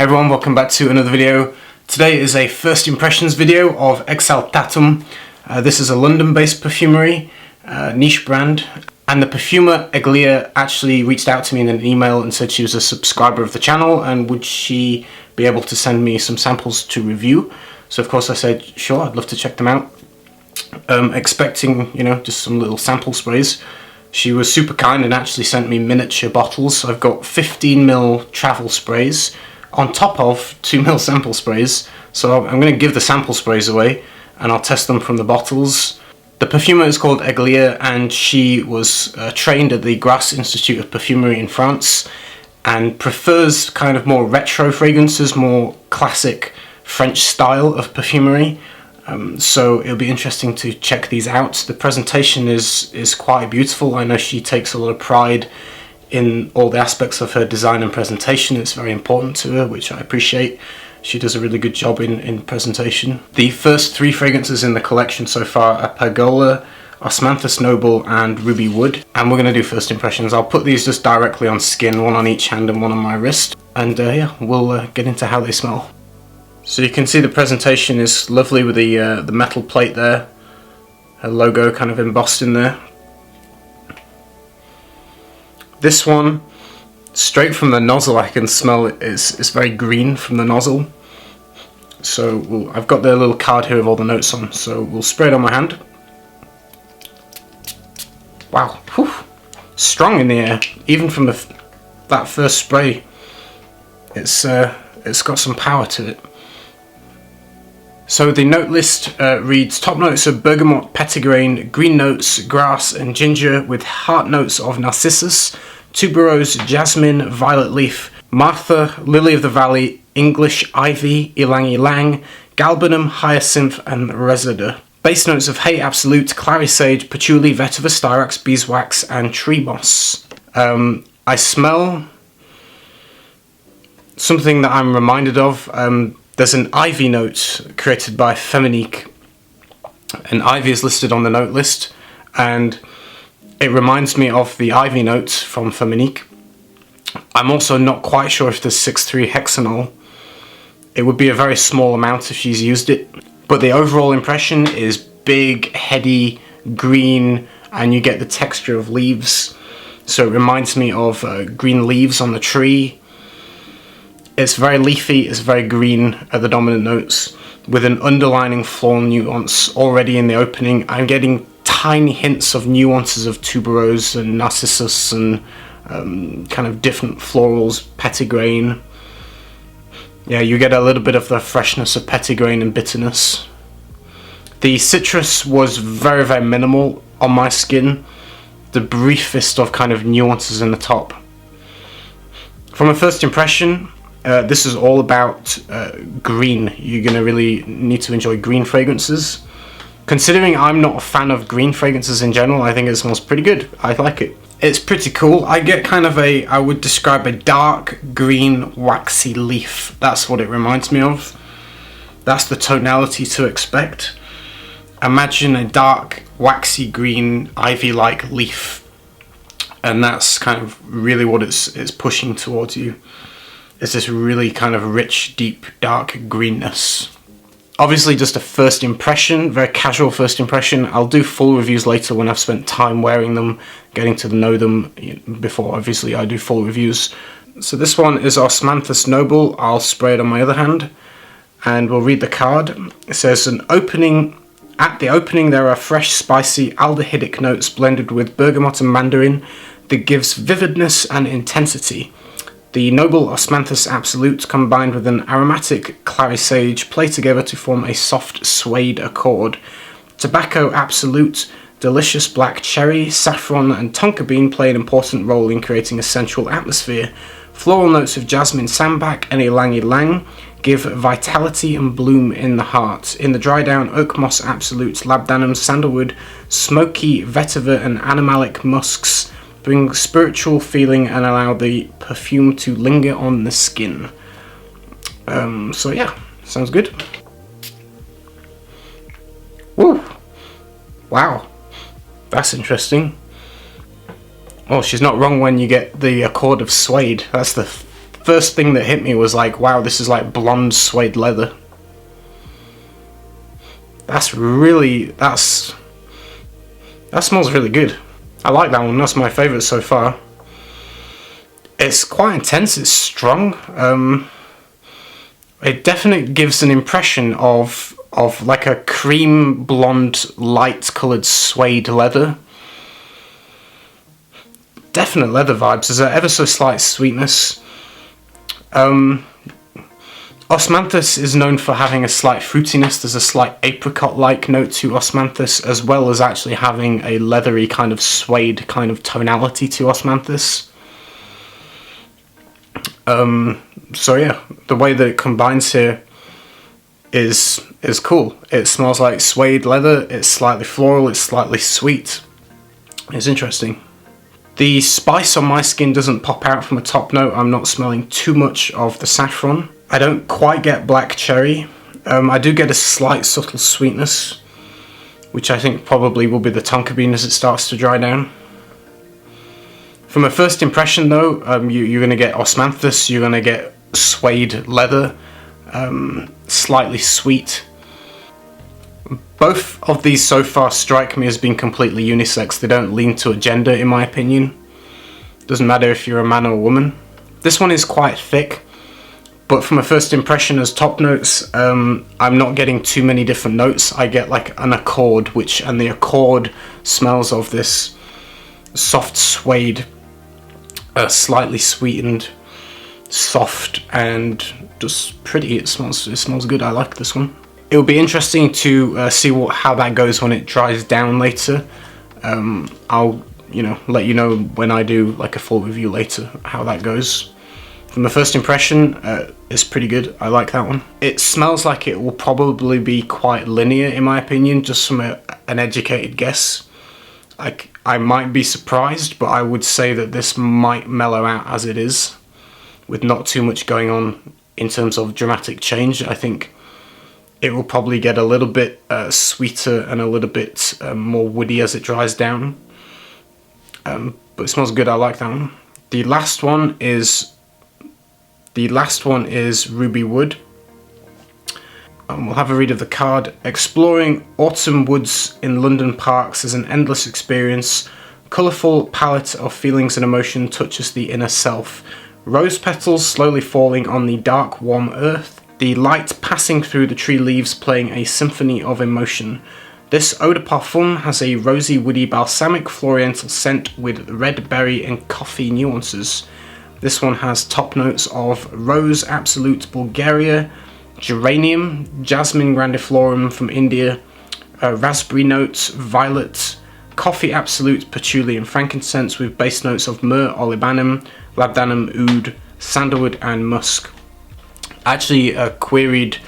Everyone, welcome back to another video. Today is a first impressions video of Exaltatum. This is a London-based perfumery, niche brand, and the perfumer Eglia actually reached out to me in an email and said she was a subscriber of the channel and would she be able to send me some samples to review. So of course I said sure, I'd love to check them out. Expecting, just some little sample sprays. She was super kind and actually sent me miniature bottles. So I've got 15ml travel sprays on top of 2ml sample sprays. So I'm going to give the sample sprays away and I'll test them from the bottles. The perfumer is called Eglia and she was trained at the Grasse Institute of Perfumery in France and prefers kind of more retro fragrances, more classic French style of perfumery. So it'll be interesting to check these out. The presentation is quite beautiful. I know she takes a lot of pride in all the aspects of her design and presentation. It's very important to her, which I appreciate. She does a really good job in presentation. The first 3 fragrances in the collection so far are Pergola, Osmanthus Noble and Ruby Wood. And we're going to do first impressions. I'll put these just directly on skin, one on each hand and one on my wrist. And yeah, we'll get into how they smell. So you can see the presentation is lovely with the metal plate there. Her logo kind of embossed in there. This one, straight from the nozzle, I can smell it is very green from the nozzle. So I've got the little card here with all the notes on, so we'll spray it on my hand. Wow, whew, strong in the air, even from that first spray. It's got some power to it. So the note list reads: top notes of bergamot, petitgrain, green notes, grass and ginger with heart notes of narcissus, tuberose, jasmine, violet leaf, Martha, lily of the valley, English ivy, ylang ylang, galbanum, hyacinth and resida. Base notes of hay absolute, clary sage, patchouli, vetiver, styrax, beeswax and tree moss. I smell something that I'm reminded of. There's an ivy note created by Feminique, and ivy is listed on the note list, and it reminds me of the ivy notes from Feminique. I'm also not quite sure if there's 6,3-hexanol. It would be a very small amount if she's used it, but the overall impression is big, heady, green, and you get the texture of leaves. So it reminds me of green leaves on the tree. It's very leafy, it's very green at the dominant notes, with an underlining floral nuance already in the opening. I'm getting tiny hints of nuances of tuberose and narcissus and kind of different florals, petitgrain. Yeah, you get a little bit of the freshness of petitgrain and bitterness. The citrus was very, very minimal on my skin. The briefest of kind of nuances in the top. From a first impression, this is all about green. You're going to really need to enjoy green fragrances. Considering I'm not a fan of green fragrances in general, I think it smells pretty good. I like it. It's pretty cool. I get kind of I would describe a dark green waxy leaf. That's what it reminds me of. That's the tonality to expect. Imagine a dark waxy green ivy-like leaf. And that's kind of really what it's pushing towards you. It's this really kind of rich, deep, dark greenness. Obviously just a first impression, very casual first impression. I'll do full reviews later when I've spent time wearing them, getting to know them before obviously I do full reviews. So this one is Osmanthus Noble. I'll spray it on my other hand and we'll read the card. It says, at the opening there are fresh, spicy, aldehydic notes blended with bergamot and mandarin that gives vividness and intensity. The noble Osmanthus Absolute combined with an aromatic clary sage play together to form a soft suede accord. Tobacco Absolute, delicious black cherry, saffron and tonka bean play an important role in creating a sensual atmosphere. Floral notes of jasmine, sambac and ylang ylang give vitality and bloom in the heart. In the dry down, oak moss absolute, labdanum, sandalwood, smoky vetiver and animalic musks bring spiritual feeling and allow the perfume to linger on the skin. So yeah, sounds good. Woo! Wow, that's interesting. Oh, she's not wrong when you get the accord of suede. That's the first thing that hit me was like, wow, this is like blonde suede leather. That smells really good. I like that one. That's my favourite so far. It's quite intense. It's strong. It definitely gives an impression of like a cream blonde, light coloured suede leather. Definite leather vibes. There's an ever so slight sweetness. Osmanthus is known for having a slight fruitiness. There's a slight apricot-like note to Osmanthus, as well as actually having a leathery kind of suede kind of tonality to Osmanthus. So yeah, the way that it combines here is cool. It smells like suede leather, it's slightly floral, it's slightly sweet. It's interesting. The spice on my skin doesn't pop out from a top note. I'm not smelling too much of the saffron. I don't quite get black cherry. I do get a slight subtle sweetness, which I think probably will be the tonka bean as it starts to dry down. From a first impression though, you're going to get Osmanthus, you're going to get suede leather, slightly sweet. Both of these so far strike me as being completely unisex. They don't lean to a gender in my opinion. Doesn't matter if you're a man or a woman. This one is quite thick, but from a first impression as top notes, I'm not getting too many different notes. I get like an accord, and the accord smells of this soft suede, slightly sweetened, soft, and just pretty. It smells good. I like this one. It'll be interesting to see how that goes when it dries down later. I'll let you know when I do like a full review later how that goes. From the first impression, it's pretty good. I like that one. It smells like it will probably be quite linear in my opinion, just from an educated guess. I might be surprised, but I would say that this might mellow out as it is, with not too much going on in terms of dramatic change. I think it will probably get a little bit sweeter and a little bit more woody as it dries down. But it smells good. I like that one. The last one is Ruby Wood. We'll have a read of the card. Exploring autumn woods in London parks is an endless experience. Colourful palette of feelings and emotion touches the inner self. Rose petals slowly falling on the dark, warm earth. The light passing through the tree leaves playing a symphony of emotion. This eau de parfum has a rosy, woody, balsamic, floriental scent with red berry and coffee nuances. This one has top notes of Rose Absolute Bulgaria, Geranium, Jasmine grandiflorum from India, raspberry notes, violet, Coffee Absolute, Patchouli and frankincense with base notes of myrrh, olibanum, labdanum, oud, sandalwood and musk. I actually queried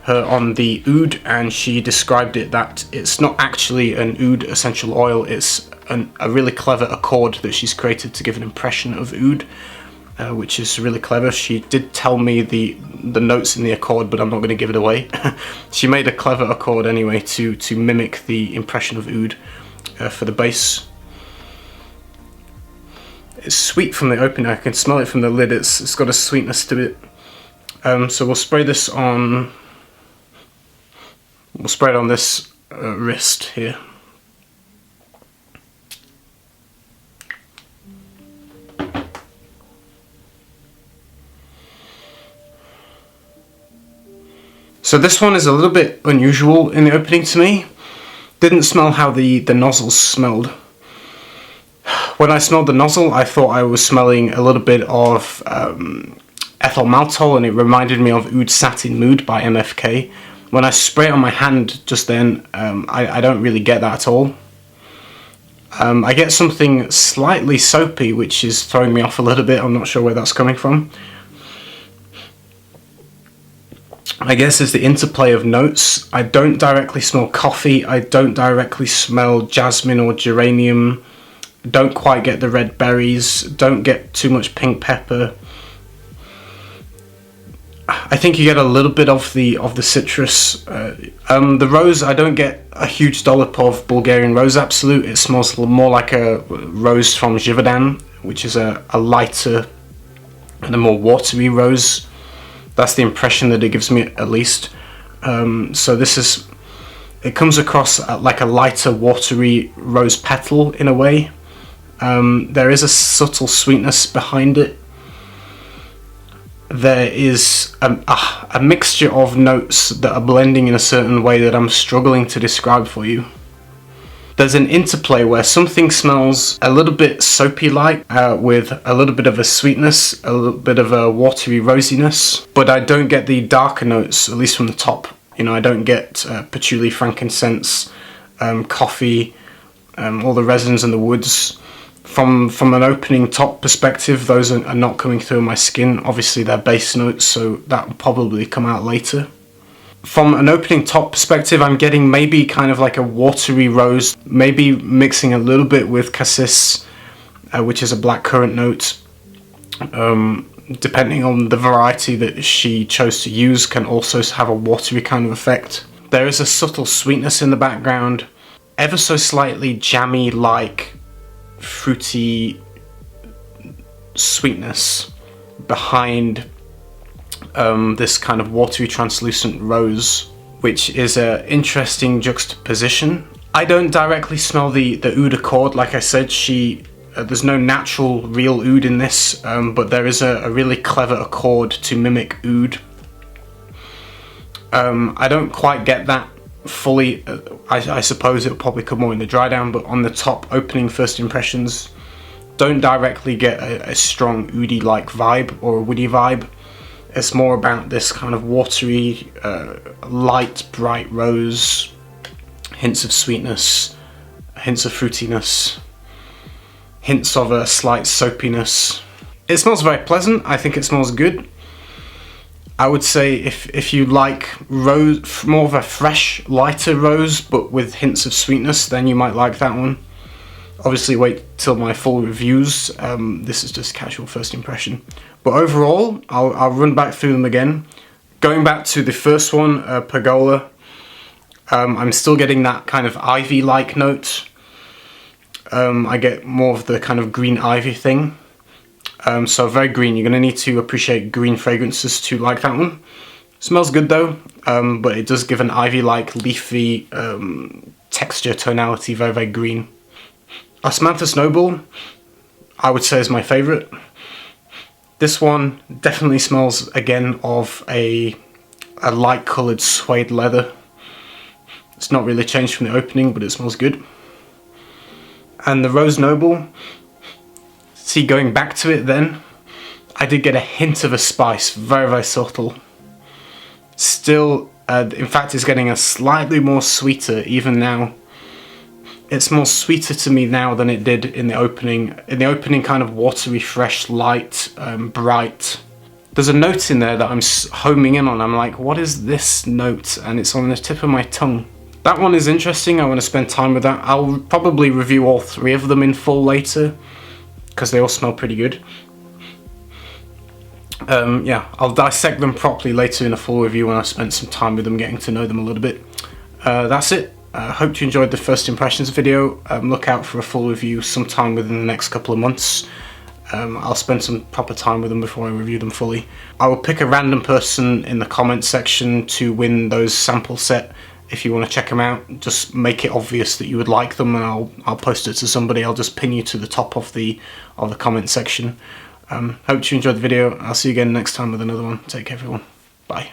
her on the oud, and she described it that it's not actually an oud essential oil, it's a really clever accord that she's created to give an impression of oud, which is really clever. She did tell me the notes in the accord, but I'm not going to give it away. She made a clever accord anyway to mimic the impression of oud for the base. It's sweet from the opening. I can smell it from the lid. It's got a sweetness to it. So we'll spray this on. We'll spray it on this wrist here. So this one is a little bit unusual in the opening to me. Didn't smell how the nozzles smelled. When I smelled the nozzle, I thought I was smelling a little bit of ethyl maltol, and it reminded me of Oud Satin Mood by MFK. When I spray it on my hand just then, I don't really get that at all. I get something slightly soapy, which is throwing me off a little bit. I'm not sure where that's coming from. I guess it's the interplay of notes. I don't directly smell coffee. I don't directly smell jasmine or geranium. Don't quite get the red berries. Don't get too much pink pepper. I think you get a little bit of the citrus. The rose, I don't get a huge dollop of Bulgarian Rose Absolute. It smells more like a rose from Givaudan, which is a lighter and a more watery rose. That's the impression that it gives me, at least. So it comes across like a lighter watery rose petal in a way. There is a subtle sweetness behind it. There is a mixture of notes that are blending in a certain way that I'm struggling to describe for you. There's an interplay where something smells a little bit soapy-like, with a little bit of a sweetness, a little bit of a watery rosiness, but I don't get the darker notes, at least from the top. You know, I don't get patchouli, frankincense, coffee, all the resins and the woods. From an opening top perspective, those are not coming through my skin. Obviously they're base notes, so that will probably come out later. From an opening top perspective, I'm getting maybe kind of like a watery rose, maybe mixing a little bit with cassis, which is a blackcurrant note. Depending on the variety that she chose to use, can also have a watery kind of effect. There is a subtle sweetness in the background, ever so slightly jammy-like fruity sweetness behind this kind of watery translucent rose, which is an interesting juxtaposition. I don't directly smell the oud accord. Like I said, there's no natural real oud in this, but there is a really clever accord to mimic oud. I don't quite get that fully. I suppose it'll probably come more in the dry down, but on the top opening first impressions, don't directly get a strong oudy like vibe or a woody vibe. It's more about this kind of watery, light, bright rose, hints of sweetness, hints of fruitiness, hints of a slight soapiness. It smells very pleasant. I think it smells good. I would say if you like rose, more of a fresh, lighter rose, but with hints of sweetness, then you might like that one. Obviously wait till my full reviews. This is just casual first impression. But overall, I'll run back through them again. Going back to the first one, Pergola, I'm still getting that kind of ivy-like note. I get more of the kind of green ivy thing. So very green. You're going to need to appreciate green fragrances to like that one. Smells good though, but it does give an ivy-like leafy texture, tonality, very, very green. Osmanthus Noble, I would say, is my favourite. This one definitely smells again of a light coloured suede leather. It's not really changed from the opening, but it smells good. And the Rose Noble, see, going back to it then, I did get a hint of a spice, very, very subtle. Still, in fact, it's getting a slightly more sweeter even now. It's more sweeter to me now than it did in the opening. In the opening, kind of watery, fresh, light, bright. There's a note in there that I'm homing in on. I'm like, what is this note? And it's on the tip of my tongue. That one is interesting. I want to spend time with that. I'll probably review all three of them in full later, because they all smell pretty good. Yeah, I'll dissect them properly later in a full review when I've spent some time with them, getting to know them a little bit. That's it. Hope you enjoyed the first impressions video. Look out for a full review sometime within the next couple of months. I'll spend some proper time with them before I review them fully. I will pick a random person in the comments section to win those sample set. If you want to check them out, just make it obvious that you would like them, and I'll post it to somebody. I'll just pin you to the top of the comment section. Hope you enjoyed the video. I'll see you again next time with another one. Take care, everyone. Bye.